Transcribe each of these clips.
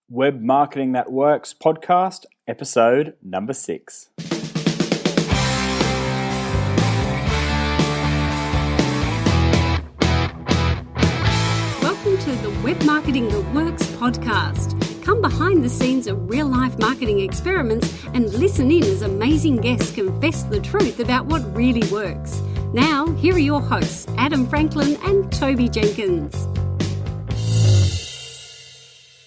Web Marketing That Works podcast, episode number 6. Welcome to the Web Marketing That Works podcast. Come behind the scenes of real-life marketing experiments and listen in as amazing guests confess the truth about what really works. Now, here are your hosts, Adam Franklin and Toby Jenkins.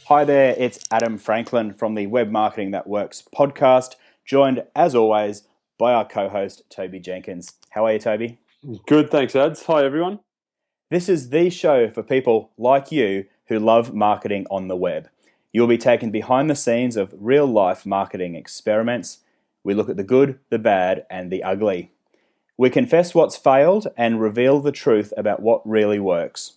Hi there, it's Adam Franklin from the Web Marketing That Works podcast, joined as always by our co-host Toby Jenkins. How are you, Toby? Good, thanks, Ads. Hi, everyone. This is the show for people like you who love marketing on the web. You'll be taken behind the scenes of real-life marketing experiments. We look at the good, the bad, and the ugly. We confess what's failed and reveal the truth about what really works.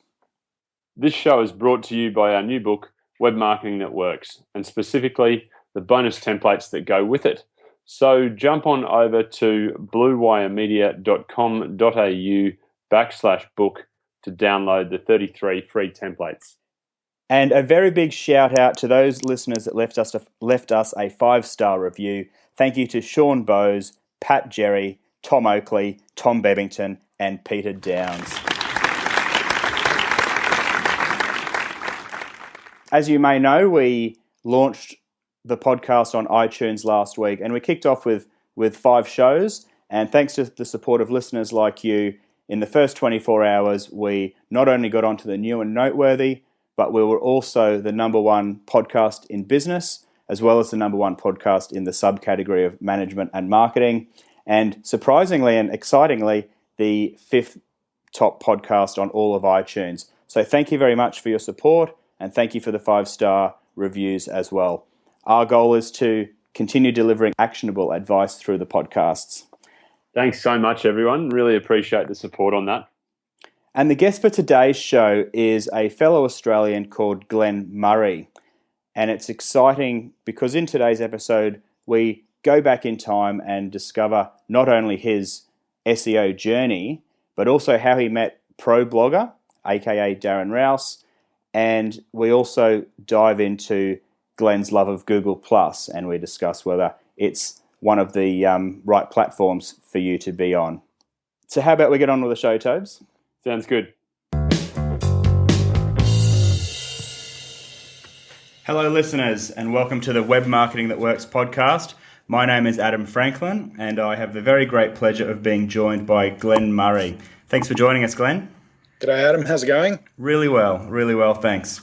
This show is brought to you by our new book, Web Marketing That Works, and specifically the bonus templates that go with it. So jump on over to bluewiremedia.com.au/book to download the 33 free templates. And a very big shout out to those listeners that left us a 5-star review. Thank you to Sean Bowes, Pat Jerry, Tom Oakley, Tom Bebbington, and Peter Downs. As you may know, we launched the podcast on iTunes last week, and we kicked off with 5 shows. And thanks to the support of listeners like you, in the first 24 hours, we not only got onto the new and noteworthy, but we were also the number 1 podcast in business, as well as the number 1 podcast in the subcategory of management and marketing. And surprisingly and excitingly, the 5th top podcast on all of iTunes. So thank you very much for your support, and thank you for the 5-star reviews as well. Our goal is to continue delivering actionable advice through the podcasts. Thanks so much, everyone. Really appreciate the support on that. And the guest for today's show is a fellow Australian called Glenn Murray. And it's exciting because in today's episode, we go back in time and discover not only his SEO journey, but also how he met Pro Blogger, aka Darren Rouse. And we also dive into Glenn's love of Google+, and we discuss whether it's one of the right platforms for you to be on. So how about we get on with the show, Tobes? Sounds good. Hello, listeners, and welcome to the Web Marketing That Works podcast. My name is Adam Franklin, and I have the very great pleasure of being joined by Glenn Murray. Thanks for joining us, Glenn. G'day, Adam. How's it going? Really well, thanks.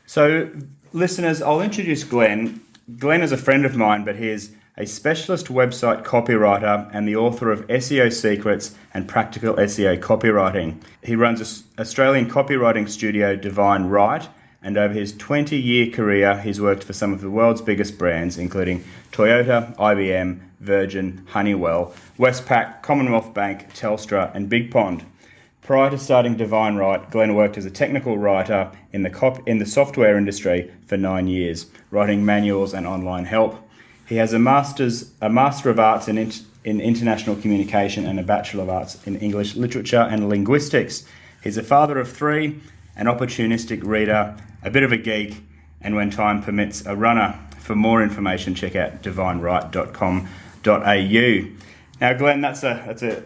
So, listeners, I'll introduce Glenn. Glenn is a friend of mine, but he is a specialist website copywriter and the author of SEO Secrets and Practical SEO Copywriting. He runs an Australian copywriting studio, Divine Right, and over his 20-year career, he's worked for some of the world's biggest brands, including Toyota, IBM, Virgin, Honeywell, Westpac, Commonwealth Bank, Telstra, and Big Pond. Prior to starting Divine Right, Glenn worked as a technical writer in the software industry for 9 years, writing manuals and online help. He has a Master of Arts in International Communication and a Bachelor of Arts in English Literature and Linguistics. He's a father of 3, an opportunistic reader, a bit of a geek, and when time permits, a runner. For more information, check out divineright.com.au. Now, Glenn, that's a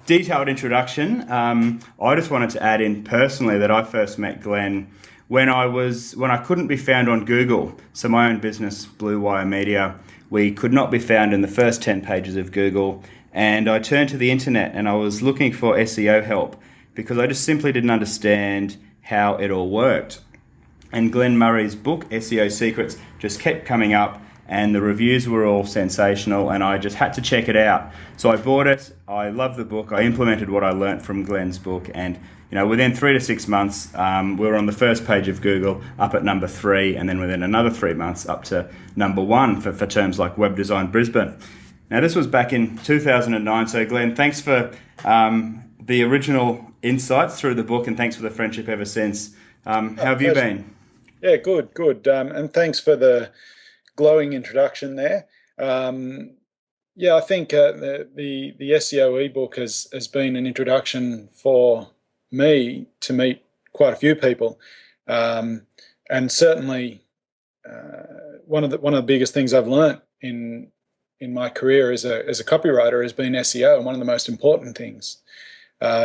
detailed introduction. I just wanted to add in personally that I first met Glenn when I couldn't be found on Google. So my own business, Blue Wire Media, we could not be found in the first 10 pages of Google. And I turned to the internet and I was looking for SEO help because I just simply didn't understand how it all worked. And Glenn Murray's book, SEO Secrets, just kept coming up and the reviews were all sensational and I just had to check it out. So I bought it, I love the book, I implemented what I learnt from Glenn's book, and within 3 to 6 months, we were on the first page of Google, up at number 3, and then within another 3 months, up to number 1 for terms like Web Design Brisbane. Now, this was back in 2009, so Glenn, thanks for the original insights through the book, and thanks for the friendship ever since. How have you been? Yeah, good. And thanks for the glowing introduction there. I think the SEO ebook has been an introduction for me to meet quite a few people, and certainly one of the biggest things I've learned in my career as a copywriter has been SEO, and one of the most important things.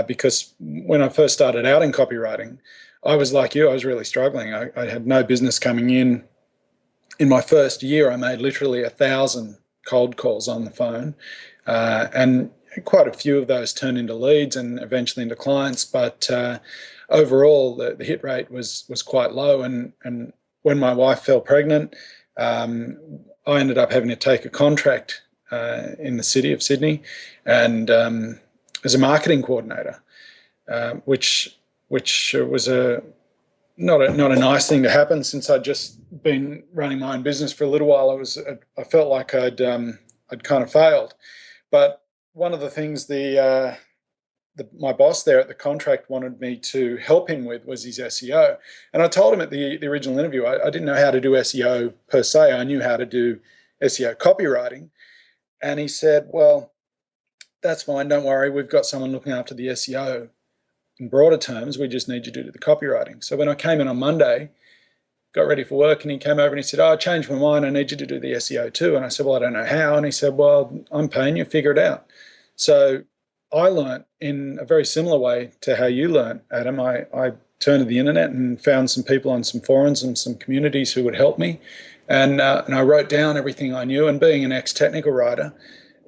Because when I first started out in copywriting, I was like you, I was really struggling. I had no business coming in. In my first year, I made literally 1,000 cold calls on the phone, and quite a few of those turned into leads and eventually into clients. But overall, the hit rate was quite low. And when my wife fell pregnant, I ended up having to take a contract in the city of Sydney, and as a marketing coordinator, which was not a nice thing to happen. Since I'd just been running my own business for a little while, I felt like I'd kind of failed. But one of the things my boss there at the contract wanted me to help him with was his SEO. And I told him at the original interview, I didn't know how to do SEO per se. I knew how to do SEO copywriting. And he said, well, that's fine. Don't worry. We've got someone looking after the SEO. In broader terms, we just need you to do the copywriting. So when I came in on Monday, got ready for work, and he came over and he said, I changed my mind. I need you to do the SEO too. And I said, well, I don't know how. And he said, well, I'm paying you. Figure it out. So I learned in a very similar way to how you learned, Adam. I turned to the internet and found some people on some forums and some communities who would help me. And I wrote down everything I knew. And being an ex-technical writer,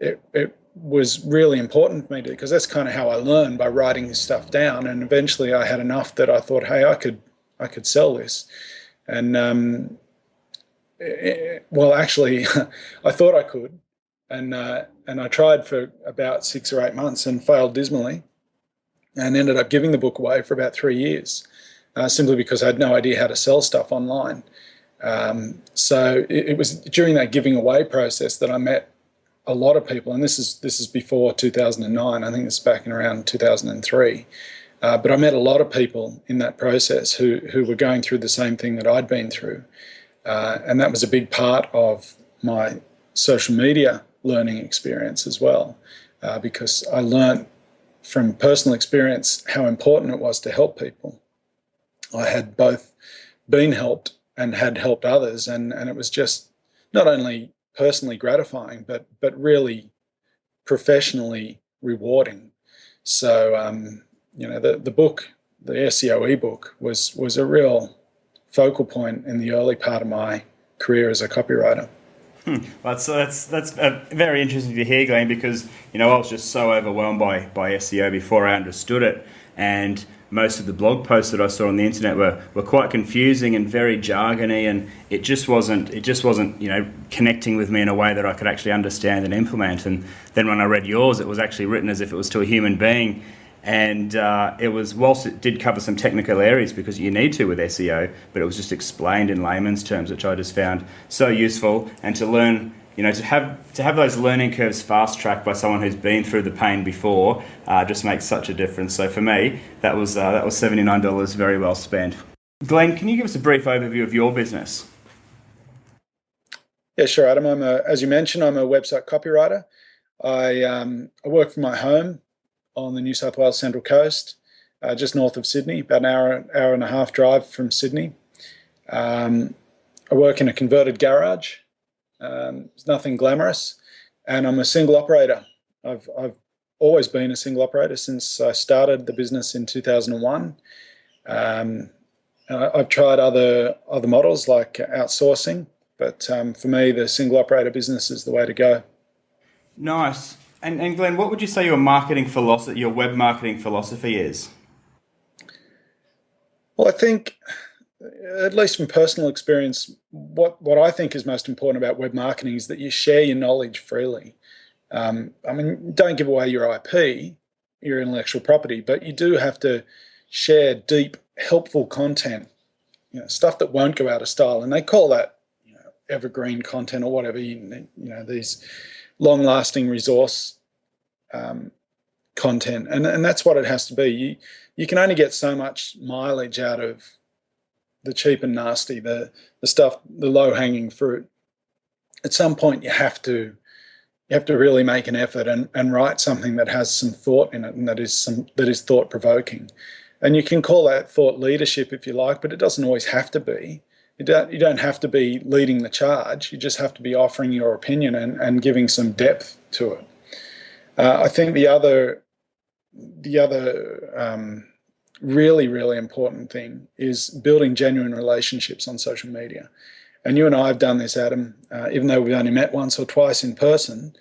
it was really important for me because that's kind of how I learned, by writing this stuff down. And eventually I had enough that I thought, hey, I could sell this. And actually, I thought I could. And I tried for about 6 or 8 months and failed dismally, and ended up giving the book away for about 3 years, simply because I had no idea how to sell stuff online. So it was during that giving away process that I met a lot of people, and this is before 2009. I think it's back in around 2003. But I met a lot of people in that process who were going through the same thing that I'd been through, and that was a big part of my social media learning experience as well, because I learned from personal experience how important it was to help people. I had both been helped and had helped others, and it was just not only personally gratifying, but really professionally rewarding. So the book, the SEO ebook, was a real focal point in the early part of my career as a copywriter. Well, that's very interesting to hear, Glenn, because I was just so overwhelmed by SEO before I understood it, and most of the blog posts that I saw on the internet were quite confusing and very jargony, and it just wasn't connecting with me in a way that I could actually understand and implement. And then when I read yours, it was actually written as if it was to a human being. And it was, whilst it did cover some technical areas because you need to with SEO, but it was just explained in layman's terms, which I just found so useful. And to learn, to have those learning curves fast tracked by someone who's been through the pain before, just makes such a difference. So for me, that was $79 very well spent. Glenn, can you give us a brief overview of your business? Yeah, sure, Adam. As you mentioned, I'm a website copywriter. I work from my home on the New South Wales Central Coast, just north of Sydney, about an hour and a half drive from Sydney. I work in a converted garage. It's nothing glamorous, and I'm a single operator. I've always been a single operator since I started the business in 2001. I've tried other models like outsourcing, but for me, the single operator business is the way to go. Nice. And Glenn, what would you say your web marketing philosophy is? Well, I think, at least from personal experience, what I think is most important about web marketing is that you share your knowledge freely. Don't give away your IP, your intellectual property, but you do have to share deep, helpful content, stuff that won't go out of style. And they call that, evergreen content or whatever, these long-lasting resource content, and that's what it has to be. You can only get so much mileage out of the cheap and nasty, the stuff, the low-hanging fruit. At some point, you have to really make an effort and write something that has some thought in it, and that is thought-provoking. And you can call that thought leadership if you like, but it doesn't always have to be. You don't have to be leading the charge. You just have to be offering your opinion and giving some depth to it. I think the other really, really important thing is building genuine relationships on social media. And you and I have done this, Adam, even though we've only met once or twice in person.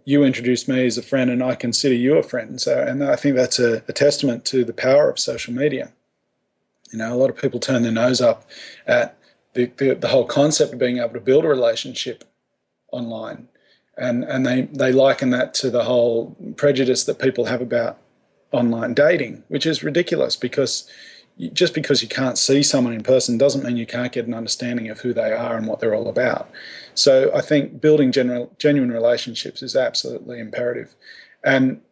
You introduced me as a friend, and I consider you a friend. And I think that's a testament to the power of social media. A lot of people turn their nose up at the whole concept of being able to build a relationship online. And they liken that to the whole prejudice that people have about online dating, which is ridiculous, because just because you can't see someone in person doesn't mean you can't get an understanding of who they are and what they're all about. So I think building genuine relationships is absolutely imperative. And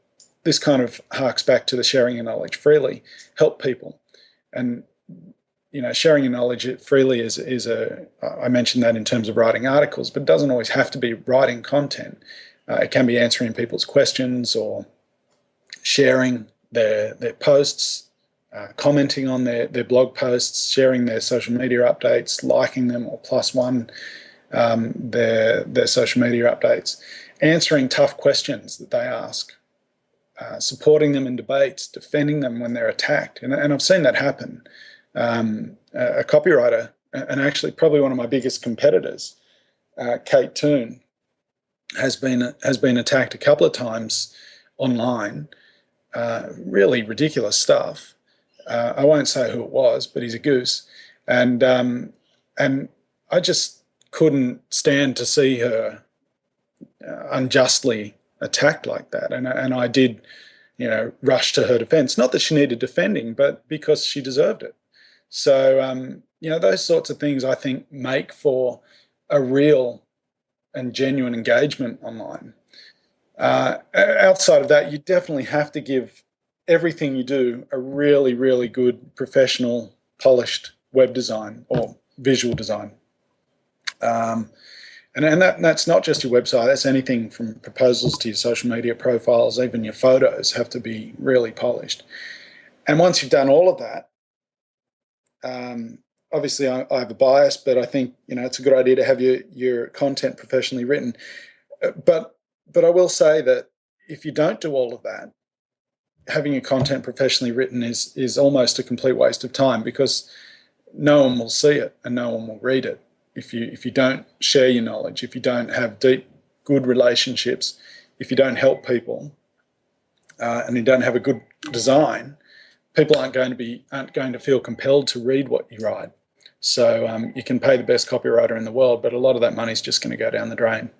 this kind of harks back to the sharing your knowledge freely. Help people. And sharing your knowledge freely is I mentioned that in terms of writing articles, but it doesn't always have to be writing content. It can be answering people's questions or sharing their posts, commenting on their blog posts, sharing their social media updates, liking them or +1 their social media updates, answering tough questions that they ask, supporting them in debates, defending them when they're attacked. And I've seen that happen. A copywriter, and actually probably one of my biggest competitors, Kate Toon, has been attacked a couple of times online. Really ridiculous stuff. I won't say who it was, but he's a goose, and I just couldn't stand to see her unjustly attacked like that, and I did, rush to her defence. Not that she needed defending, but because she deserved it. So those sorts of things I think make for a real and genuine engagement online. Outside of that, you definitely have to give everything you do a really, really good, professional, polished web design or visual design. And that's not just your website. That's anything from proposals to your social media profiles. Even your photos have to be really polished. And once you've done all of that, obviously I have a bias, but I think it's a good idea to have your content professionally written. But I will say that if you don't do all of that, having your content professionally written is almost a complete waste of time, because no one will see it and no one will read it. If you don't share your knowledge, if you don't have deep, good relationships, if you don't help people, and you don't have a good design, people aren't going to feel compelled to read what you write. So you can pay the best copywriter in the world, but a lot of that money is just going to go down the drain.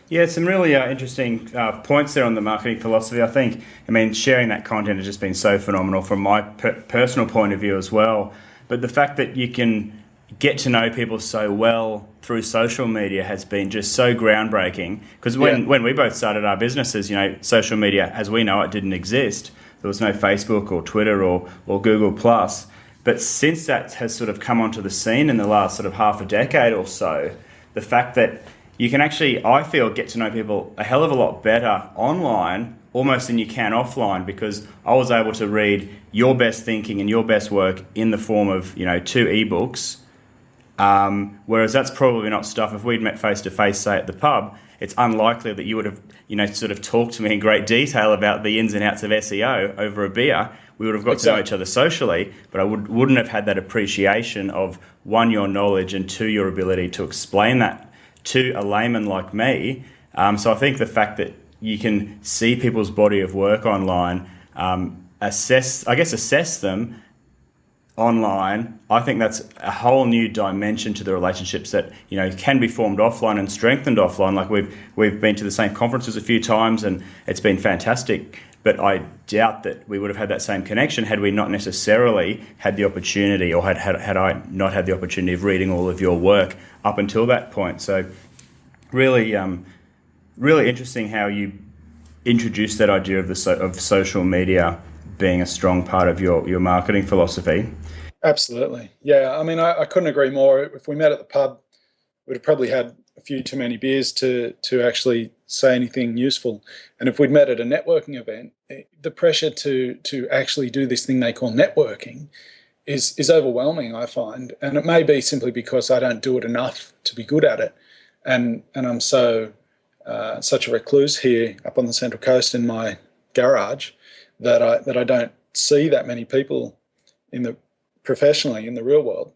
Yeah, some really interesting points there on the marketing philosophy. I mean, sharing that content has just been so phenomenal from my personal point of view as well. But the fact that you can get to know people so well through social media has been just so groundbreaking. Because when we both started our businesses, social media as we know it didn't exist. There was no Facebook or Twitter or Google+. But since that has sort of come onto the scene in the last sort of half a decade or so, the fact that you can actually, I feel, get to know people a hell of a lot better online almost than you can offline, because I was able to read your best thinking and your best work in the form of 2 ebooks, whereas that's probably not stuff. If we'd met face to face, say at the pub, it's unlikely that you would have sort of talked to me in great detail about the ins and outs of SEO over a beer. We would have got to know each other socially, but I wouldn't have had that appreciation of, 1, your knowledge, and 2, your ability to explain that to a layman like me. So I think the fact that you can see people's body of work online, assess them online, I think that's a whole new dimension to the relationships that can be formed offline and strengthened offline. Like we've been to the same conferences a few times and it's been fantastic. But I doubt that we would have had that same connection had we not necessarily had the opportunity, or had I not had the opportunity of reading all of your work up until that point. So really, really interesting how you introduced that idea of social media being a strong part of your marketing philosophy. Absolutely. Yeah, I mean, I couldn't agree more. If we met at the pub, we'd have probably had a few too many beers to actually say anything useful. And if we'd met at a networking event, the pressure to actually do this thing they call networking is overwhelming, I find, and it may be simply because I don't do it enough to be good at it, and I'm such a recluse here up on the Central Coast in my garage that I don't see that many people professionally in the real world.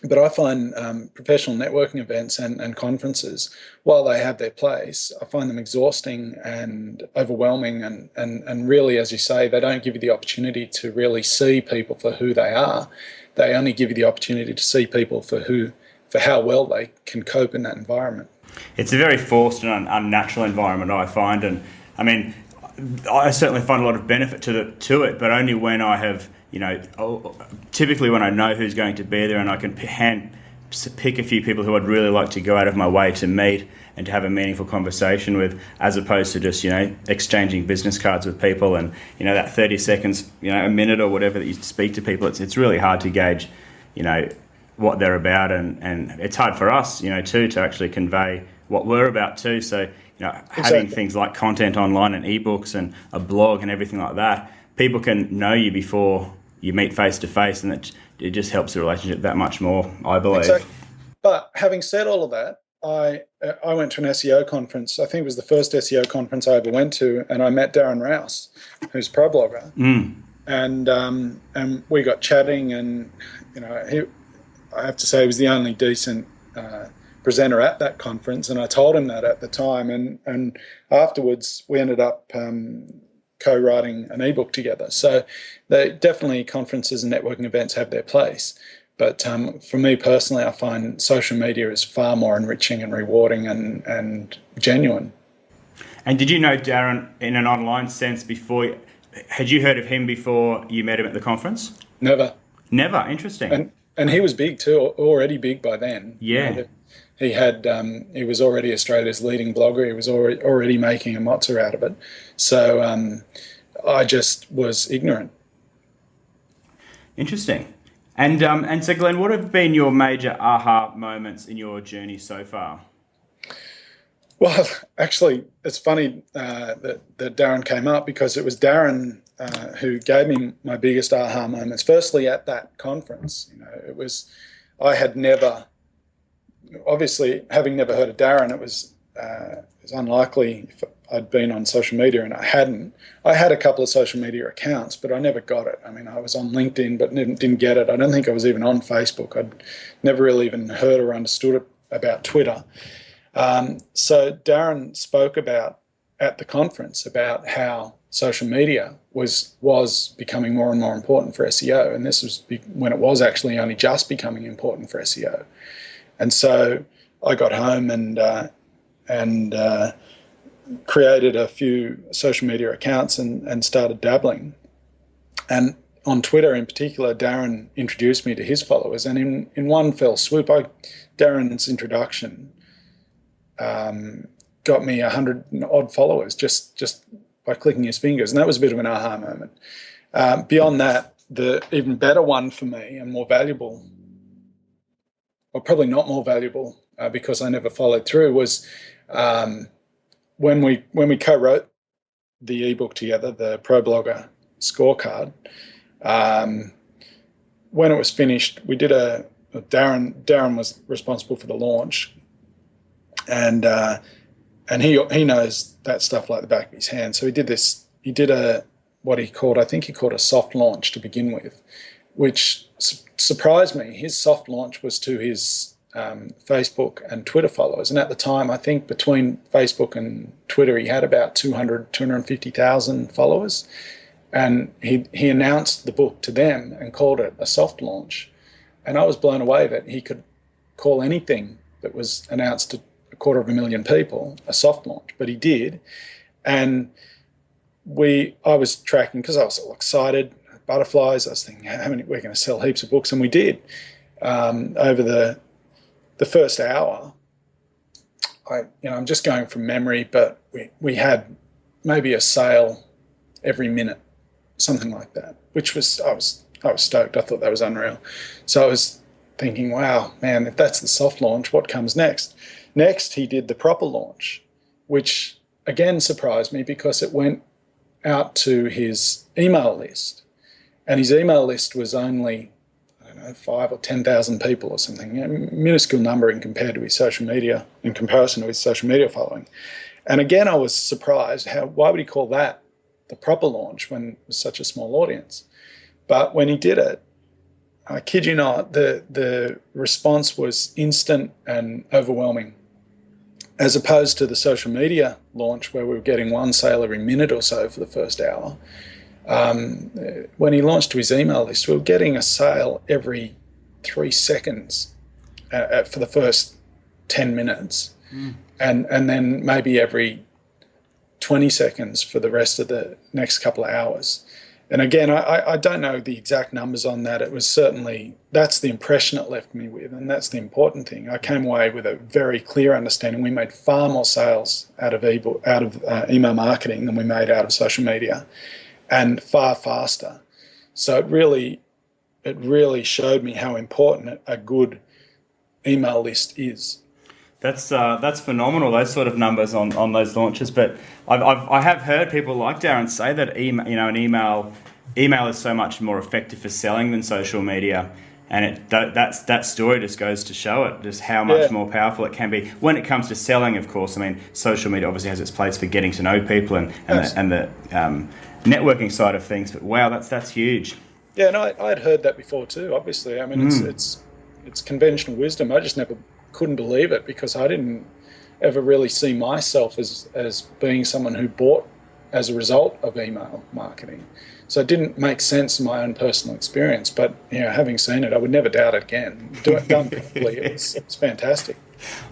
But I find professional networking events and conferences, while they have their place, I find them exhausting and overwhelming, and really, as you say, they don't give you the opportunity to really see people for who they are. They only give you the opportunity to see people for how well they can cope in that environment. It's a very forced and unnatural environment, I find, and I mean, I certainly find a lot of benefit to it, but only when I have, typically when I know who's going to be there and I can pick a few people who I'd really like to go out of my way to meet and to have a meaningful conversation with, as opposed to just, exchanging business cards with people and, that 30 seconds, a minute or whatever that you speak to people. It's really hard to gauge, what they're about, and it's hard for us, too, to actually convey what we're about too. So, having things like content online and ebooks and a blog and everything like that, people can know you before you meet face to face, and it just helps the relationship that much more, I believe. Exactly. But having said all of that, I went to an SEO conference. I think it was the first SEO conference I ever went to, and I met Darren Rouse, who's a pro blogger, and we got chatting, and I have to say he was the only decent presenter at that conference, and I told him that at the time, and afterwards we ended up co-writing an ebook together. So definitely conferences and networking events have their place, but for me personally, I find social media is far more enriching and rewarding and genuine. And did you know Darren in an online sense before? Had you heard of him before you met him at the conference? Never. Interesting. And he was big too, already big by then. Yeah. He was already Australia's leading blogger. He was already making a mozza out of it. So I just was ignorant. Interesting. And so, Glenn, what have been your major aha moments in your journey so far? Well, actually, it's funny that Darren came up, because it was Darren who gave me my biggest aha moments. Firstly, at that conference, I had never. Obviously, having never heard of Darren, it was unlikely if I'd been on social media, and I hadn't. I had a couple of social media accounts, but I never got it. I mean, I was on LinkedIn, but didn't get it. I don't think I was even on Facebook. I'd never really even heard or understood about Twitter. So Darren spoke at the conference about how social media was becoming more and more important for SEO, and this was when it was actually only just becoming important for SEO. And so I got home and created a few social media accounts and started dabbling. And on Twitter in particular, Darren introduced me to his followers, and in one fell swoop, Darren's introduction got me 100 odd followers just by clicking his fingers, and that was a bit of an aha moment. Beyond that, the even better one for me and more valuable, or probably not more valuable because I never followed through, was when we co-wrote the ebook together, the Pro Blogger Scorecard. When it was finished, we did Darren was responsible for the launch, and he knows that stuff like the back of his hand. So he did this. He did what he called a soft launch to begin with, which surprised me. His soft launch was to his Facebook and Twitter followers. And at the time, I think between Facebook and Twitter, he had about 250,000 followers. And he announced the book to them and called it a soft launch. And I was blown away that he could call anything that was announced to 250,000 people a soft launch, but he did. And I was tracking, because I was all excited, butterflies. I was thinking, we're going to sell heaps of books, and we did. Over the first hour, I'm just going from memory, but we had maybe a sale every minute, something like that, which was I was stoked. I thought that was unreal. So I was thinking, wow, man, if that's the soft launch, what comes next? Next, he did the proper launch, which again surprised me because it went out to his email list. And his email list was only don't know, 5 or 10,000 people or something, a minuscule number in comparison to his social media following. And again, I was surprised why would he call that the proper launch when it was such a small audience? But when he did it, I kid you not, the response was instant and overwhelming, as opposed to the social media launch where we were getting one sale every minute or so for the first hour. When he launched to his email list, we were getting a sale every 3 seconds for the first 10 minutes. And then maybe every 20 seconds for the rest of the next couple of hours. And again, I don't know the exact numbers on that. It was certainly, that's the impression it left me with, and that's the important thing. I came away with a very clear understanding. We made far more sales out of email marketing than we made out of social media, and far faster. So it really showed me how important a good email list is. That's phenomenal, those sort of numbers on those launches. But I have heard people like Darren say that email is so much more effective for selling than social media, and that story just goes to show it just how much more powerful it can be when it comes to selling. Of course, I mean, social media obviously has its place for getting to know people and the networking side of things. But wow, that's huge. Yeah, and I'd heard that before too. Obviously, I mean, it's conventional wisdom. I just never couldn't believe it because I didn't ever really see myself as being someone who bought as a result of email marketing. So it didn't make sense in my own personal experience. But having seen it, I would never doubt it again. Done properly, it's fantastic.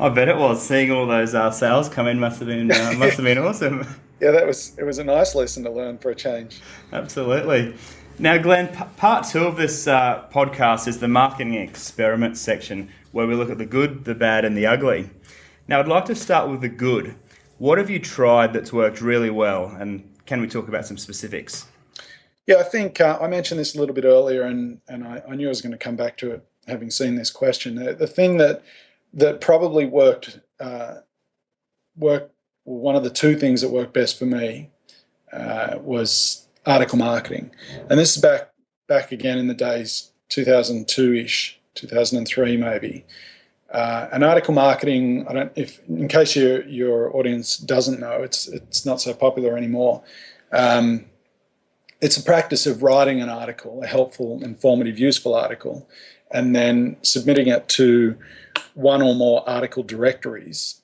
I bet it was. Seeing all those sales come in must have been awesome. Yeah, it was a nice lesson to learn for a change. Absolutely. Now, Glenn, part 2 of this podcast is the marketing experiment section, where we look at the good, the bad, and the ugly. Now, I'd like to start with the good. What have you tried that's worked really well, and can we talk about some specifics? Yeah, I think I mentioned this a little bit earlier, and I knew I was going to come back to it, having seen this question. The thing that probably worked, one of the 2 things that worked best for me was article marketing. And this is back again in the days 2002-ish, 2003 maybe. And article marketing, in case your audience doesn't know, it's not so popular anymore. It's a practice of writing an article, a helpful, informative, useful article, and then submitting it to one or more article directories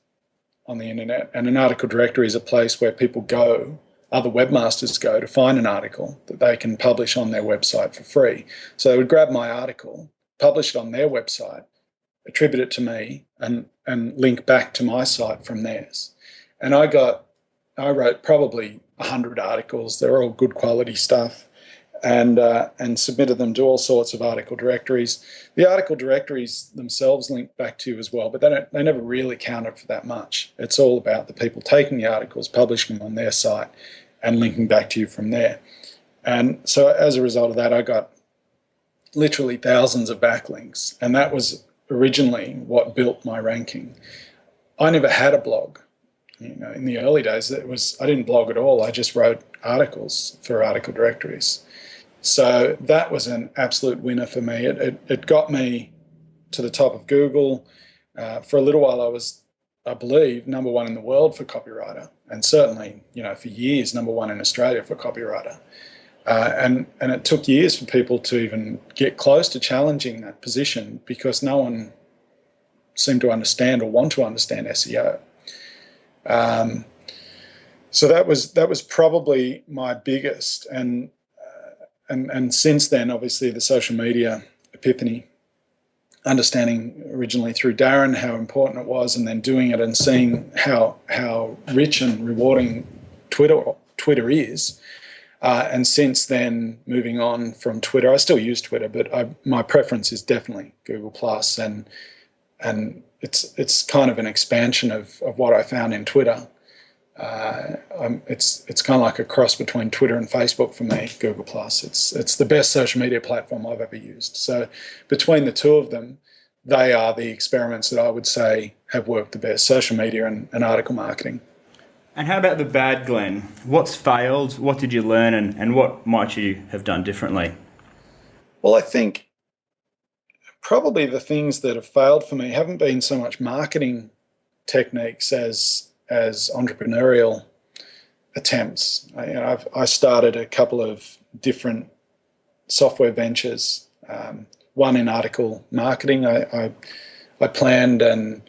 on the internet. And an article directory is a place where people go, other webmasters go, to find an article that they can publish on their website for free. So they would grab my article, publish it on their website, attribute it to me, and link back to my site from theirs. And I wrote probably 100 articles. They're all good quality stuff, and submitted them to all sorts of article directories. The article directories themselves link back to you as well, but they never really counted for that much. It's all about the people taking the articles, publishing them on their site, and linking back to you from there. And so as a result of that, I got literally thousands of backlinks, and that was originally what built my ranking. I never had a blog. In the early days, I didn't blog at all. I just wrote articles for article directories. So that was an absolute winner for me. It got me to the top of Google. For a little while, I was, I believe, number 1 in the world for copywriter, and certainly, for years, number 1 in Australia for copywriter. And it took years for people to even get close to challenging that position because no one seemed to understand or want to understand SEO. So that was probably my biggest, and since then, obviously, the social media epiphany, understanding originally through Darren how important it was, and then doing it and seeing how rich and rewarding Twitter is. And since then, moving on from Twitter, I still use Twitter, but my preference is definitely Google+, and it's kind of an expansion of what I found in Twitter. It's kind of like a cross between Twitter and Facebook for me, Google+. It's the best social media platform I've ever used. So between the 2 of them, they are the experiments that I would say have worked the best, social media and article marketing. And how about the bad, Glenn? What's failed? What did you learn? And what might you have done differently? Well, I think probably the things that have failed for me haven't been so much marketing techniques as entrepreneurial attempts. I started a couple of different software ventures. One in article marketing. I planned and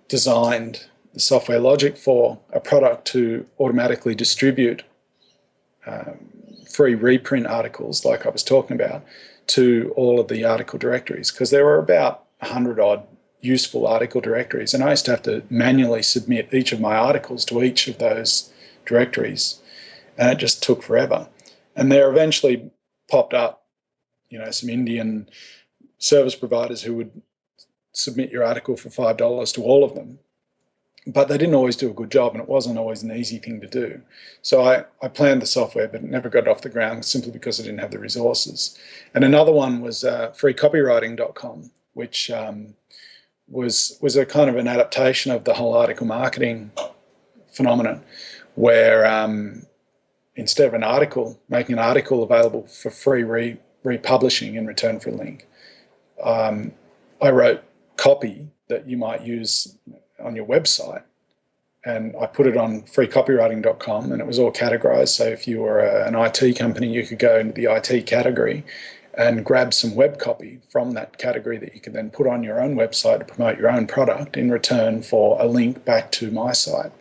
designed the software logic for a product to automatically distribute free reprint articles, like I was talking about, to all of the article directories, because there were about 100 odd useful article directories, and I used to have to manually submit each of my articles to each of those directories, and it just took forever. And there eventually popped up, some Indian service providers who would submit your article for $5 to all of them, but they didn't always do a good job, and it wasn't always an easy thing to do. So I planned the software, but it never got off the ground simply because I didn't have the resources. And another one was freecopywriting.com, which was a kind of an adaptation of the whole article marketing phenomenon, where instead of an article, making an article available for free republishing in return for a link, I wrote copy that you might use on your website, and I put it on freecopywriting.com, and it was all categorized. So if you were an IT company, you could go into the IT category and grab some web copy from that category that you could then put on your own website to promote your own product in return for a link back to my site.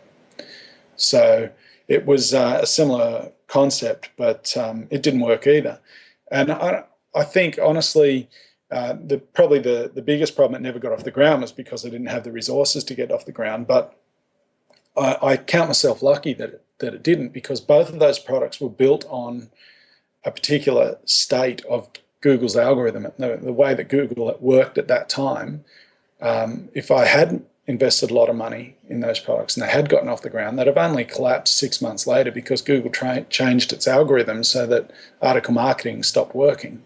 So it was a similar concept, but it didn't work either. And I think, honestly, probably the biggest problem it never got off the ground was because I didn't have the resources to get off the ground. But I count myself lucky that it didn't, because both of those products were built on a particular state of Google's algorithm, the way that Google worked at that time. If I hadn't invested a lot of money in those products and they had gotten off the ground, they'd have only collapsed 6 months later, because Google changed its algorithm so that article marketing stopped working.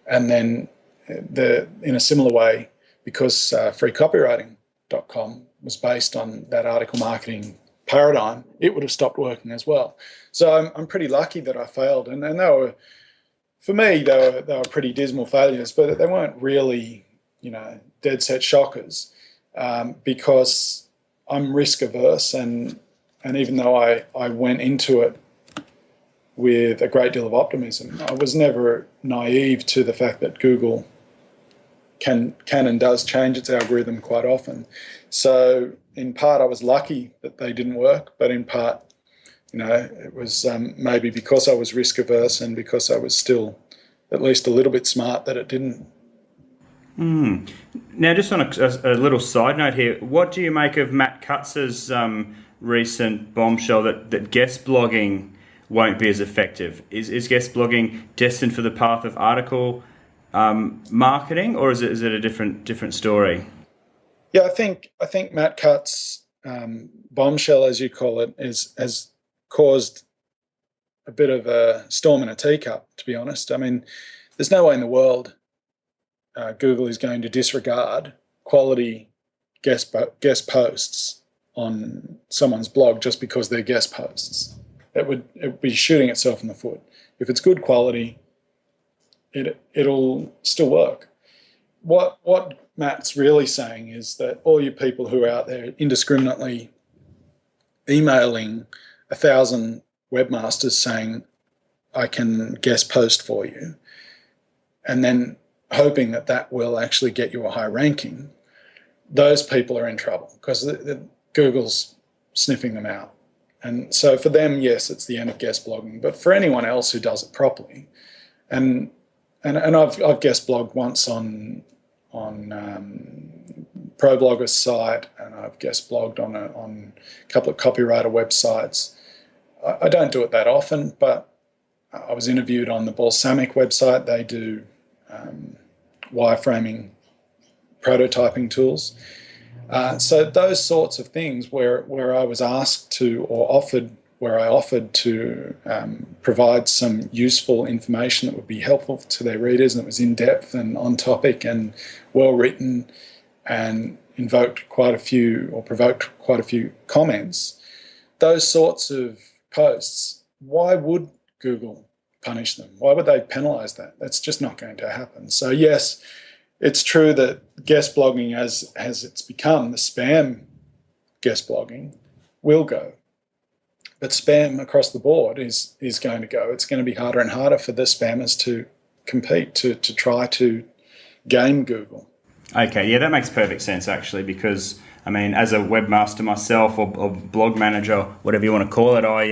And then in a similar way, because freecopywriting.com was based on that article marketing paradigm, it would have stopped working as well. So I'm pretty lucky that I failed, and they were, for me, they were pretty dismal failures, but they weren't really, dead set shockers, because I'm risk averse, and even though I went into it with a great deal of optimism, I was never naive to the fact that Google can and does change its algorithm quite often. So in part, I was lucky that they didn't work, but in part, it was maybe because I was risk averse and because I was still at least a little bit smart that it didn't. Now, just on a little side note here, what do you make of Matt Cutz's recent bombshell that guest blogging won't be as effective? Is guest blogging destined for the path of article marketing, or is it a different story? Yeah, I think Matt Cutts' bombshell, as you call it, has caused a bit of a storm in a teacup, to be honest. I mean, there's no way in the world Google is going to disregard quality guest posts on someone's blog just because they're guest posts. It would be shooting itself in the foot. If it's good quality, it'll still work. What Matt's really saying is that all you people who are out there indiscriminately emailing 1,000 webmasters saying, I can guest post for you, and then hoping that will actually get you a high ranking, those people are in trouble, because Google's sniffing them out. And so for them, yes, it's the end of guest blogging. But for anyone else who does it properly, and I've guest blogged once on ProBlogger's site, and I've guest blogged on a couple of copywriter websites. I don't do it that often, but I was interviewed on the Balsamic website. They do wireframing prototyping tools. So those sorts of things where I was asked to, or offered to provide some useful information that would be helpful to their readers, and it was in depth and on topic and well written, and provoked quite a few comments. Those sorts of posts, why would Google punish them? Why would they penalize that? That's just not going to happen. So yes, It's true that guest blogging, as it's become, the spam guest blogging will go. But spam across the board is going to go. It's going to be harder and harder for the spammers to compete, to try to game Google. Okay, yeah, that makes perfect sense actually, because I mean, as a webmaster myself, or blog manager, whatever you want to call it, I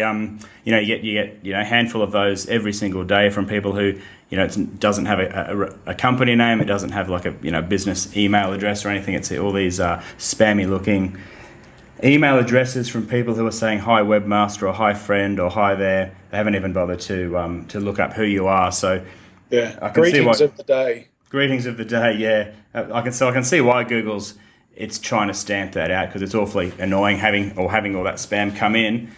you get a handful of those every single day from people who it doesn't have a company name, it doesn't have like a business email address or anything. It's all these spammy looking email addresses from people who are saying hi webmaster or hi friend or hi there. They haven't even bothered to look up who you are. So yeah, I can greetings of the day. Greetings of the day, yeah. I can see why Google's trying to stamp that out, because it's awfully annoying having all that spam come in.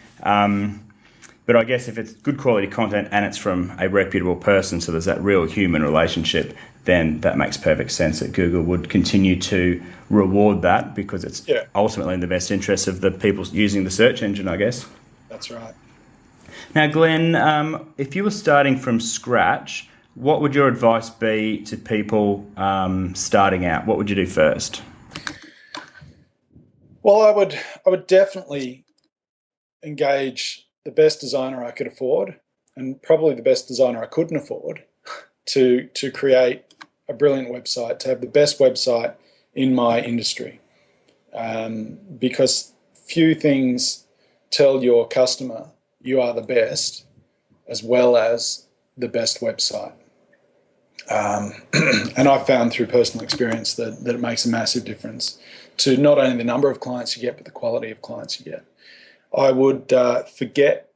But I guess if it's good quality content and it's from a reputable person, so there's that real human relationship, then that makes perfect sense that Google would continue to reward that, because it's ultimately in the best interest of the people using the search engine, I guess. That's right. Now, Glenn, if you were starting from scratch, what would your advice be to people starting out? What would you do first? Well, I would definitely engage the best designer I could afford, and probably the best designer I couldn't afford, to create a brilliant website, to have the best website in my industry. Because few things tell your customer you are the best as well as the best website. And I've found through personal experience that it makes a massive difference to not only the number of clients you get, but the quality of clients you get. I would forget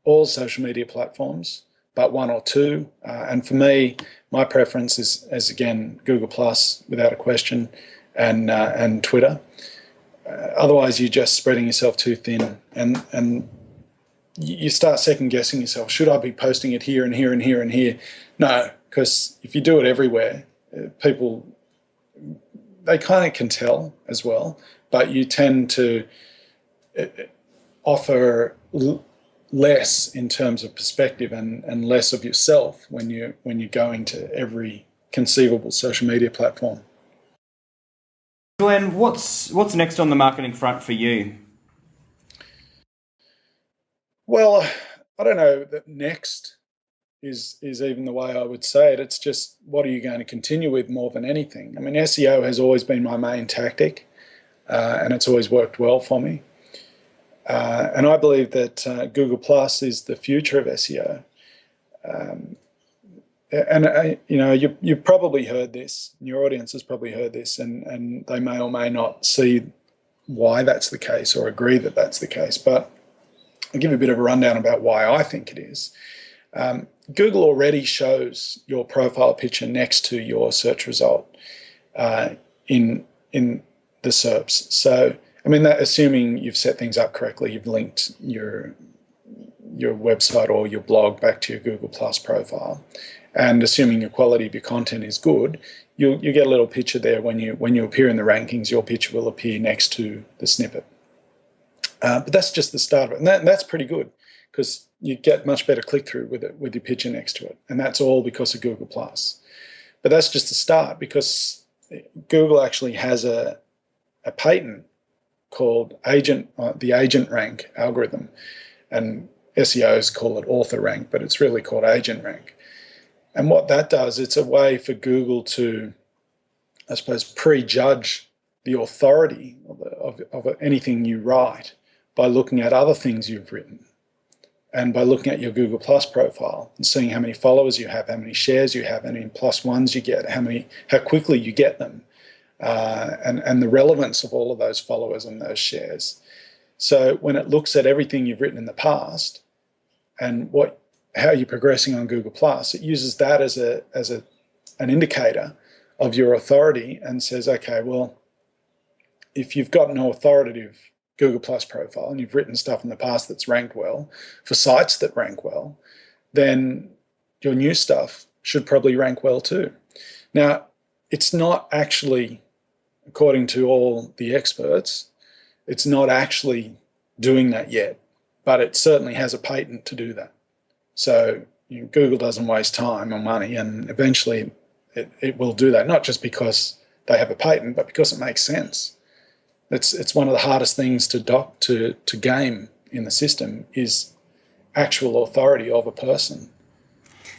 all social media platforms, but one or two. And for me, my preference is again, Google Plus, without a question, and Twitter. Otherwise, you're just spreading yourself too thin, and you start second guessing yourself. Should I be posting it here and here and here and here? No, because if you do it everywhere, people, they kind of can tell as well, but you tend to offer less in terms of perspective and less of yourself when you're going to every conceivable social media platform. Glenn, what's next on the marketing front for you? Well, I don't know that next is even the way I would say it. It's just, what are you going to continue with more than anything? I mean, SEO has always been my main tactic, and it's always worked well for me. And I believe that Google Plus is the future of SEO. You've probably heard this, your audience has probably heard this, and they may or may not see why that's the case or agree that that's the case. But I'll give you a bit of a rundown about why I think it is. Google already shows your profile picture next to your search result in the SERPs. So, I mean, that assuming you've set things up correctly, you've linked your website or your blog back to your Google Plus profile, and assuming your quality of your content is good, you get a little picture there when you appear in the rankings. Your picture will appear next to the snippet. But that's just the start of it, and that's pretty good, because you get much better click-through with your picture next to it, and that's all because of Google Plus. But that's just the start, because Google actually has a patent called the agent rank algorithm, and SEOs call it author rank, but it's really called agent rank. And what that does, it's a way for Google to, I suppose, prejudge the authority of anything you write by looking at other things you've written, and by looking at your Google Plus profile and seeing how many followers you have, how many shares you have, how many plus ones you get, how quickly you get them, and the relevance of all of those followers and those shares. So when it looks at everything you've written in the past and how you're progressing on Google Plus, it uses that as an indicator of your authority and says, okay, well, if you've got an authoritative Google Plus profile and you've written stuff in the past that's ranked well for sites that rank well, then your new stuff should probably rank well too. Now, it's not actually, according to all the experts, it's not actually doing that yet, but it certainly has a patent to do that. So Google doesn't waste time or money, and eventually it will do that, not just because they have a patent, but because it makes sense. It's one of the hardest things to game in the system is actual authority of a person.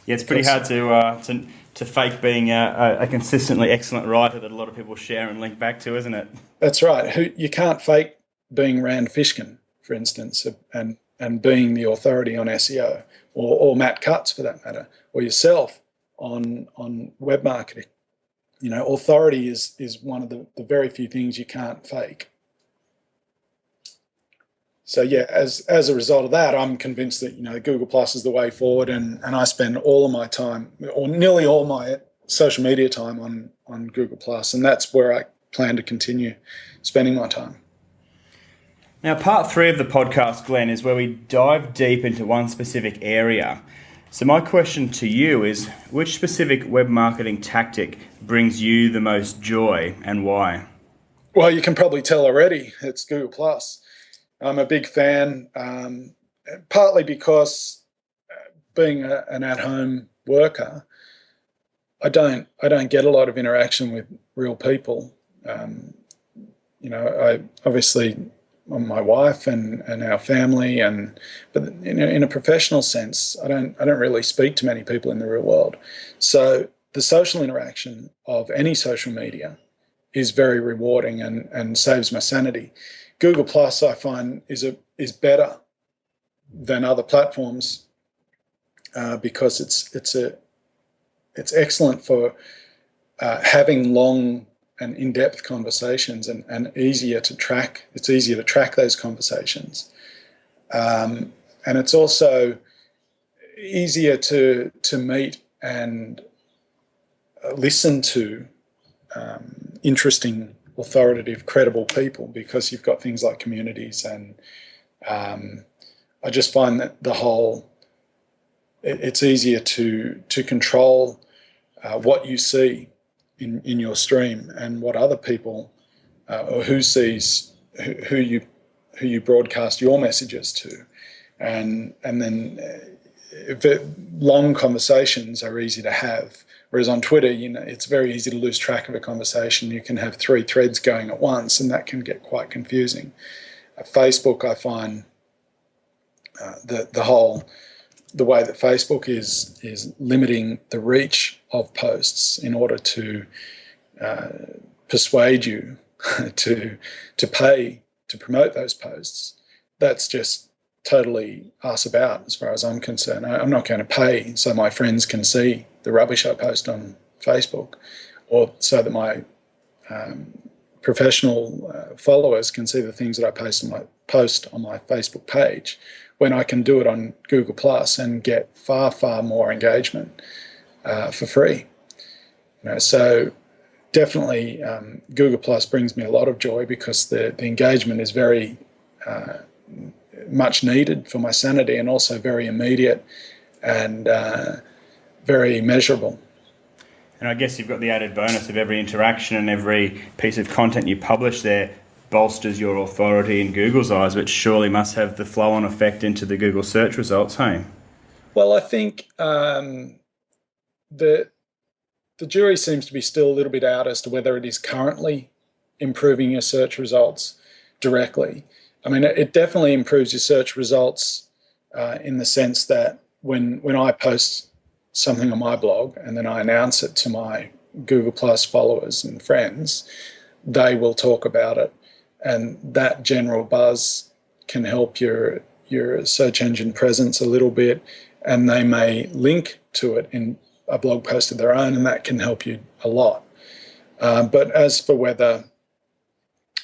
Yeah, it's pretty hard to fake being a consistently excellent writer that a lot of people share and link back to, isn't it? That's right. You can't fake being Rand Fishkin, for instance, and being the authority on SEO, or Matt Cutts for that matter, or yourself on web marketing. Authority is one of the very few things you can't fake. So yeah, as a result of that, I'm convinced that Google Plus is the way forward, and I spend all of my time, or nearly all my social media time, on Google Plus, and that's where I plan to continue spending my time. Now, part 3 of the podcast, Glenn, is where we dive deep into one specific area. So my question to you is, which specific web marketing tactic brings you the most joy and why? Well, you can probably tell already, it's Google Plus. I'm a big fan, partly because being an at-home worker, I don't get a lot of interaction with real people. I obviously, my wife and our family, but in a professional sense, I don't really speak to many people in the real world. So the social interaction of any social media is very rewarding and saves my sanity. Google Plus, I find, is better than other platforms because it's excellent for having long and in-depth conversations and easier to track. It's easier to track those conversations, and it's also easier to meet and listen to interesting, authoritative, credible people, because you've got things like communities, and I just find that it's easier to control what you see in your stream and what other people or who sees who you broadcast your messages to, and then long conversations are easy to have. Whereas on Twitter, it's very easy to lose track of a conversation. You can have 3 threads going at once, and that can get quite confusing. Facebook, I find the way that Facebook is limiting the reach of posts in order to persuade you to pay to promote those posts. That's just totally arse about as far as I'm concerned. I'm not going to pay so my friends can see the rubbish I post on Facebook, or so that my professional followers can see the things that I post on my Facebook page, when I can do it on Google Plus and get far, far more engagement for free. So definitely Google Plus brings me a lot of joy because the engagement is very much needed for my sanity, and also very immediate and very measurable. And I guess you've got the added bonus of every interaction and every piece of content you publish there bolsters your authority in Google's eyes, which surely must have the flow-on effect into the Google search results, hey? Well, I think the jury seems to be still a little bit out as to whether it is currently improving your search results directly. I mean, it definitely improves your search results in the sense that when I post something on my blog and then I announce it to my Google Plus followers and friends, they will talk about it, and that general buzz can help your search engine presence a little bit, and they may link to it in a blog post of their own, and that can help you a lot. But as for whether,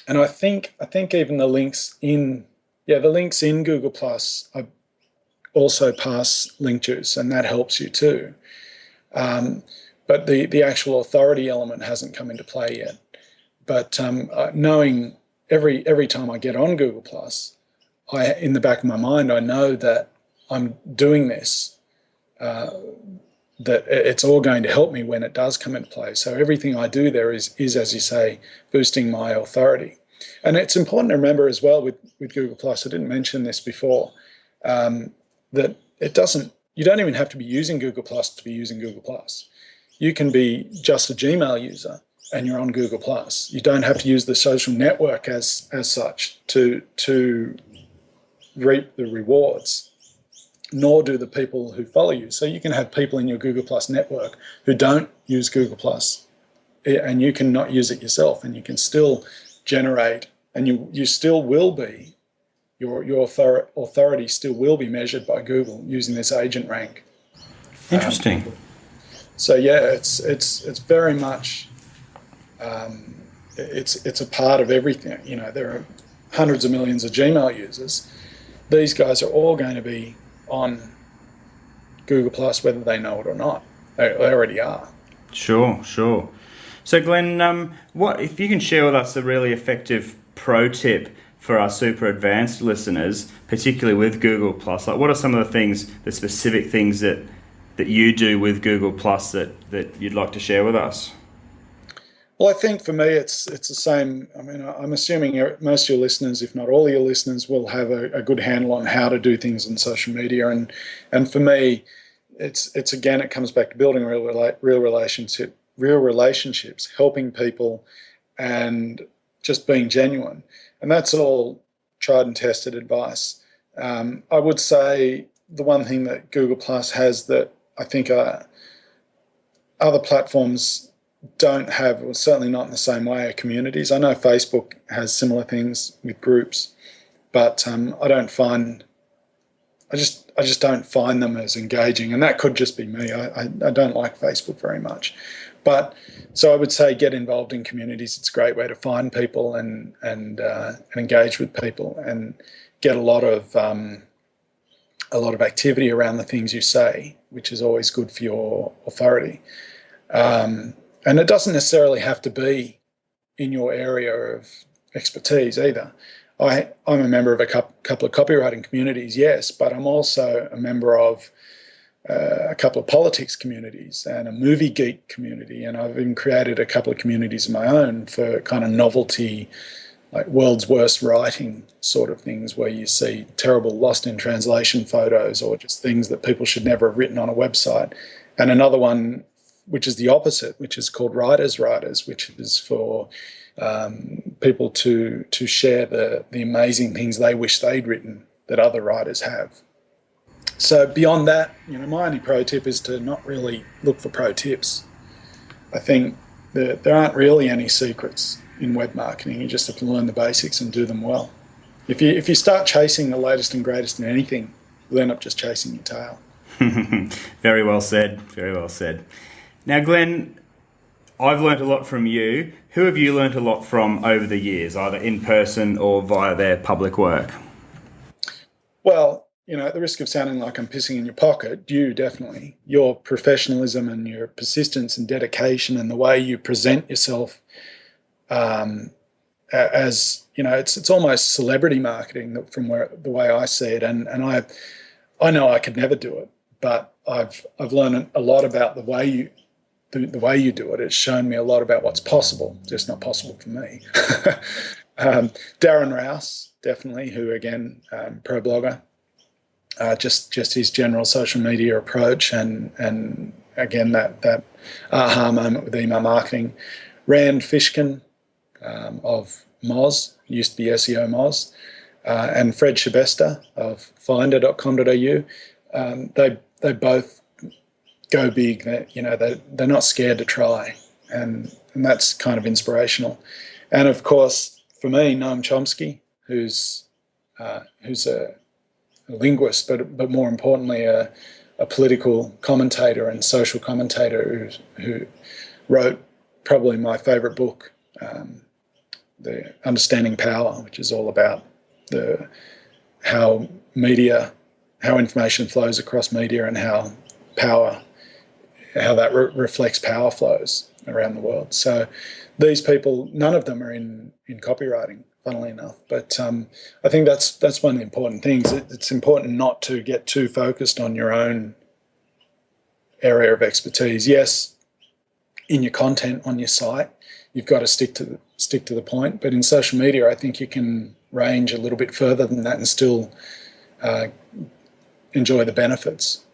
and I think even the links in Google Plus also pass link juice, and that helps you too. But the actual authority element hasn't come into play yet. But knowing every time I get on Google Plus, in the back of my mind, I know that I'm doing this, that it's all going to help me when it does come into play. So everything I do there is, as you say, boosting my authority. And it's important to remember as well with Google Plus, I didn't mention this before, that you don't even have to be using Google Plus to be using Google Plus. You can be just a Gmail user and you're on Google+. You don't have to use the social network as such to reap the rewards, nor do the people who follow you. So you can have people in your Google+ network who don't use Google+, and you can not use it yourself, and you can still generate, and you still will be, your authority still will be measured by Google using this agent rank. Interesting. So yeah, it's very much it's a part of everything. You know, there are hundreds of millions of Gmail users. These guys are all going to be on Google+, whether they know it or not. They already are. Sure. So Glenn, what if you can share with us a really effective pro tip for our super advanced listeners, particularly with Google+? Like, what are some of the things, the specific things that you do with Google+ that you'd like to share with us? Well, I think for me, it's the same. I mean, I'm assuming most of your listeners, if not all your listeners, will have a good handle on how to do things on social media. And for me, it's again, it comes back to building real relationships, helping people, and just being genuine. And that's all tried and tested advice. I would say the one thing that Google+ has that I think other platforms don't have, or certainly not in the same way, are communities. I know Facebook has similar things with groups, but I just don't find them as engaging, and that could just be me. I don't like Facebook very much, but so I would say get involved in communities. It's a great way to find people and engage with people and get a lot of activity around the things you say, which is always good for your authority. And it doesn't necessarily have to be in your area of expertise either. I'm a member of a couple of copywriting communities, yes, but I'm also a member of a couple of politics communities and a movie geek community, and I've even created a couple of communities of my own for kind of novelty, like world's worst writing sort of things, where you see terrible lost in translation photos or just things that people should never have written on a website. And another one, which is the opposite, which is called Writers, which is for people to share the amazing things they wish they'd written that other writers have. So beyond that, you know, my only pro tip is to not really look for pro tips. I think that there aren't really any secrets in web marketing. You just have to learn the basics and do them well. If you start chasing the latest and greatest in anything, you'll end up just chasing your tail. Very well said. Very well said. Now, Glenn, I've learnt a lot from you. Who have you learnt a lot from over the years, either in person or via their public work? Well, you know, at the risk of sounding like I'm pissing in your pocket, you definitely. Your professionalism and your persistence and dedication and the way you present yourself as, you know, it's almost celebrity marketing from the way I see it. And I know I could never do it, but I've learned a lot about the way you do it. It's shown me a lot about what's possible, just not possible for me. Darren Rouse, definitely, who again, pro blogger, just his general social media approach and again that aha moment with email marketing. Rand Fishkin of Moz, used to be SEO Moz, and Fred Shabesta of finder.com.au. They both go big. They're not scared to try, and that's kind of inspirational. And of course, for me, Noam Chomsky, who's a linguist, but more importantly, a political commentator and social commentator who wrote probably my favorite book, The Understanding Power, which is all about how information flows across media and how that reflects power flows around the world. So these people, none of them are in copywriting, funnily enough. But I think that's one of the important things. It's important not to get too focused on your own area of expertise. Yes, in your content on your site, you've got to stick to the point. But in social media, I think you can range a little bit further than that and still enjoy the benefits.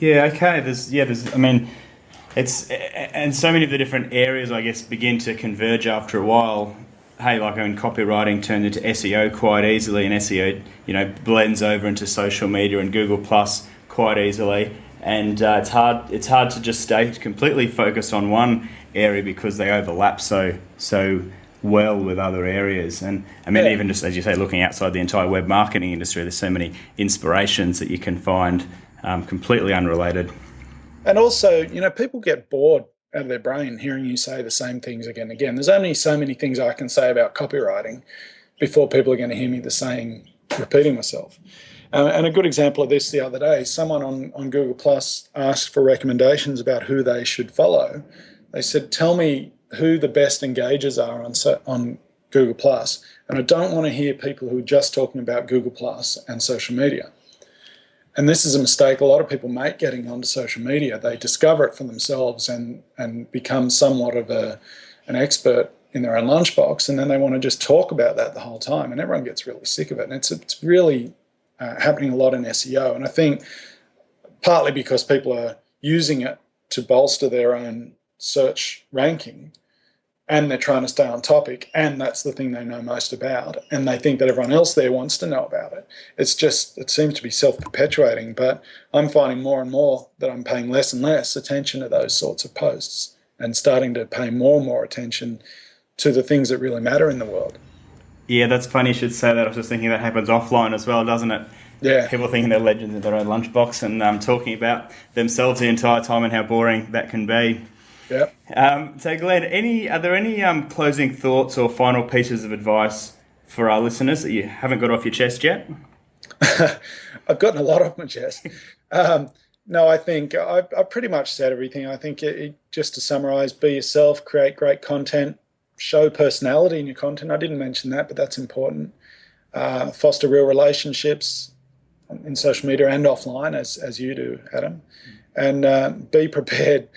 Yeah. Okay. There's. I mean, And so many of the different areas, I guess, begin to converge after a while. Hey, like copywriting turned into SEO quite easily, and SEO, blends over into social media and Google Plus quite easily. And it's hard to just stay completely focused on one area because they overlap so well with other areas. And I mean, even just as you say, looking outside the entire web marketing industry, there's so many inspirations that you can find completely unrelated. And also, people get bored out of their brain hearing you say the same things again and again. There's only so many things I can say about copywriting before people are going to hear me repeating myself. And a good example of this the other day, someone on Google Plus asked for recommendations about who they should follow. They said, tell me who the best engagers are on Google Plus. And I don't want to hear people who are just talking about Google Plus and social media. And this is a mistake a lot of people make getting onto social media. They discover it for themselves and become somewhat of an expert in their own lunchbox, and then they want to just talk about that the whole time, and everyone gets really sick of it. And it's really happening a lot in SEO. And I think partly because people are using it to bolster their own search ranking, and they're trying to stay on topic, and that's the thing they know most about, and they think that everyone else there wants to know about it. It seems to be self-perpetuating, but I'm finding more and more that I'm paying less and less attention to those sorts of posts and starting to pay more and more attention to the things that really matter in the world. Yeah, that's funny you should say that. I was just thinking that happens offline as well, doesn't it? Yeah. People thinking they're legends in their own lunchbox and talking about themselves the entire time and how boring that can be. Yeah. So Glenn, are there any closing thoughts or final pieces of advice for our listeners that you haven't got off your chest yet? I've gotten a lot off my chest. No, I think I pretty much said everything. I think just to summarize, be yourself, create great content, show personality in your content. I didn't mention that, but that's important. Foster real relationships in social media and offline, as you do, Adam. And be prepared.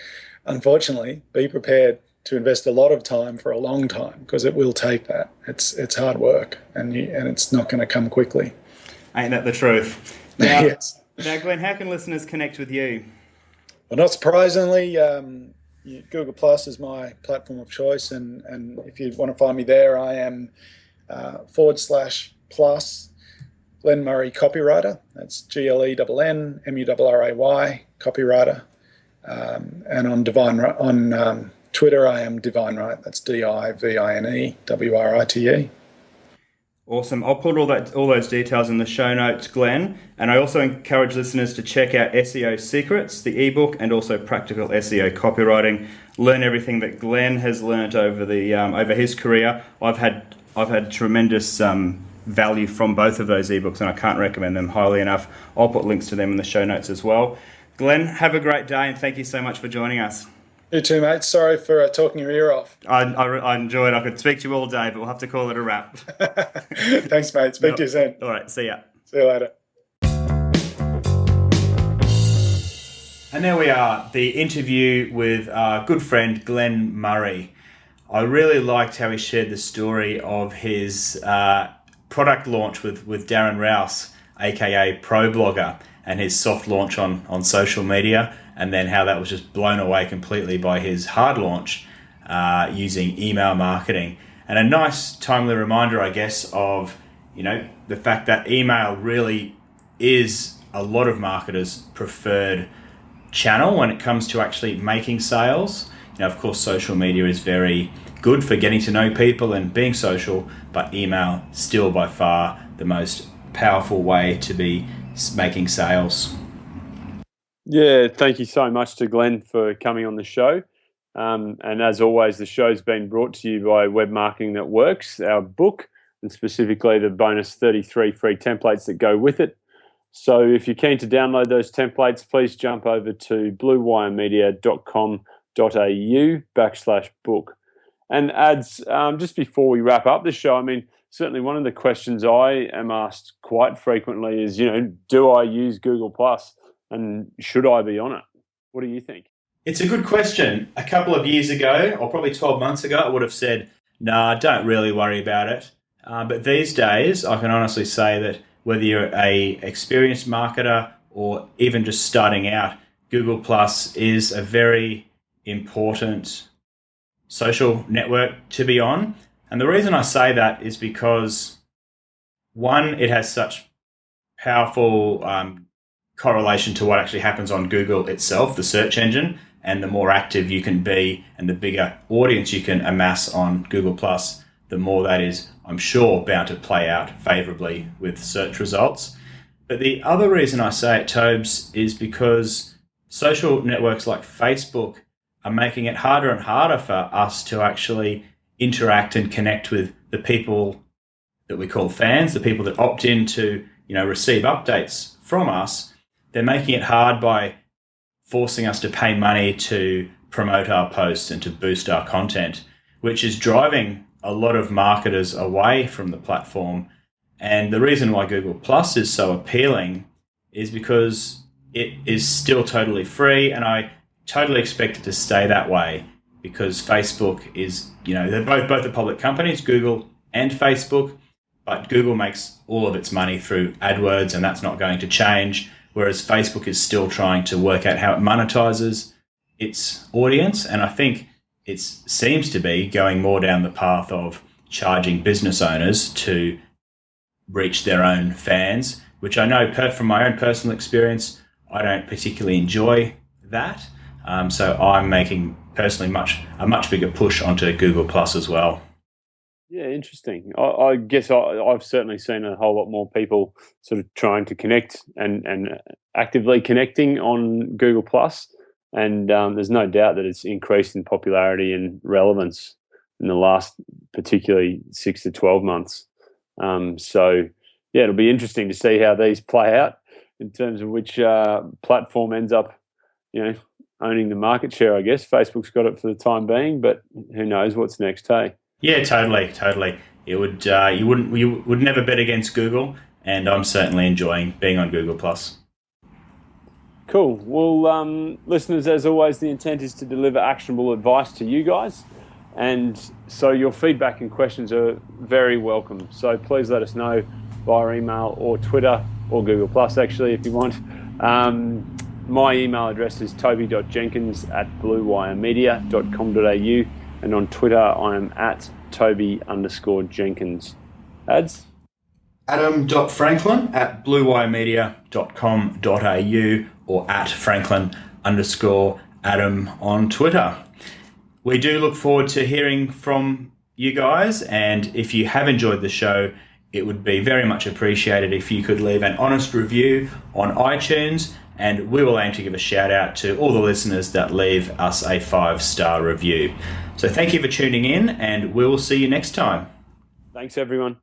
Unfortunately, be prepared to invest a lot of time for a long time, because it will take that. It's hard work, and it's not going to come quickly. Ain't that the truth? Now, Yes. Now, Glenn, how can listeners connect with you? Well, not surprisingly, Google Plus is my platform of choice, and if you want to find me there, I am /plus Glenn Murray Copywriter. That's GLENNMURRAY Copywriter. And on Twitter, I am DivineWrite. That's DIVINEWRITE. Awesome. I'll put all those details in the show notes, Glenn. And I also encourage listeners to check out SEO Secrets, the ebook, and also Practical SEO Copywriting. Learn everything that Glenn has learnt over his career. I've had tremendous value from both of those ebooks, and I can't recommend them highly enough. I'll put links to them in the show notes as well. Glenn, have a great day, and thank you so much for joining us. You too, mate. Sorry for talking your ear off. I enjoyed it. I could speak to you all day, but we'll have to call it a wrap. Thanks, mate. Speak to you soon. All right, see ya. See you later. And there we are, the interview with our good friend Glenn Murray. I really liked how he shared the story of his product launch with Darren Rouse, aka Pro Blogger, and his soft launch on social media, and then how that was just blown away completely by his hard launch using email marketing. And a nice timely reminder, I guess, of the fact that email really is a lot of marketers' preferred channel when it comes to actually making sales. Of course, social media is very good for getting to know people and being social, but email still by far the most powerful way to be making sales. Yeah, thank you so much to Glenn for coming on the show. And as always, the show's been brought to you by Web Marketing That Works, our book, and specifically the bonus 33 free templates that go with it. So if you're keen to download those templates, please jump over to bluewiremedia.com.au/book. And ads, just before we wrap up the show, I mean, certainly one of the questions I am asked quite frequently is, do I use Google Plus and should I be on it? What do you think? It's a good question. A couple of years ago, or probably 12 months ago, I would have said, nah, don't really worry about it. But these days, I can honestly say that whether you're a experienced marketer or even just starting out, Google Plus is a very important social network to be on. And the reason I say that is because, one, it has such powerful correlation to what actually happens on Google itself, the search engine, and the more active you can be and the bigger audience you can amass on Google+, the more that is, I'm sure, bound to play out favorably with search results. But the other reason I say it, Tobes, is because social networks like Facebook are making it harder and harder for us to actually interact and connect with the people that we call fans, the people that opt in to, receive updates from us. They're making it hard by forcing us to pay money to promote our posts and to boost our content, which is driving a lot of marketers away from the platform. And the reason why Google Plus is so appealing is because it is still totally free, and I totally expect it to stay that way, because Facebook is, they're both are public companies, Google and Facebook, but Google makes all of its money through AdWords, and that's not going to change, whereas Facebook is still trying to work out how it monetizes its audience. And I think it seems to be going more down the path of charging business owners to reach their own fans, which I know from my own personal experience, I don't particularly enjoy that. So I'm making personally a much bigger push onto Google Plus as well. Yeah, interesting. I guess I've certainly seen a whole lot more people sort of trying to connect and actively connecting on Google Plus, and there's no doubt that it's increased in popularity and relevance in the last particularly 6 to 12 months. So yeah, it'll be interesting to see how these play out in terms of which platform ends up, owning the market share. I guess Facebook's got it for the time being, but who knows what's next, hey? Yeah, totally. It would you would never bet against Google, and I'm certainly enjoying being on Google Plus. Cool. Well, listeners, as always, the intent is to deliver actionable advice to you guys, and so your feedback and questions are very welcome. So please let us know via email or Twitter or Google Plus, actually, if you want. My email address is toby.jenkins@bluewiremedia.com.au, and on Twitter I am at Toby_Jenkins. Ads? Adam.franklin@bluewiremedia.com.au or at Franklin_Adam on Twitter. We do look forward to hearing from you guys, and if you have enjoyed the show, it would be very much appreciated if you could leave an honest review on iTunes, and we will aim to give a shout out to all the listeners that leave us a 5-star review. So thank you for tuning in, and we will see you next time. Thanks, everyone.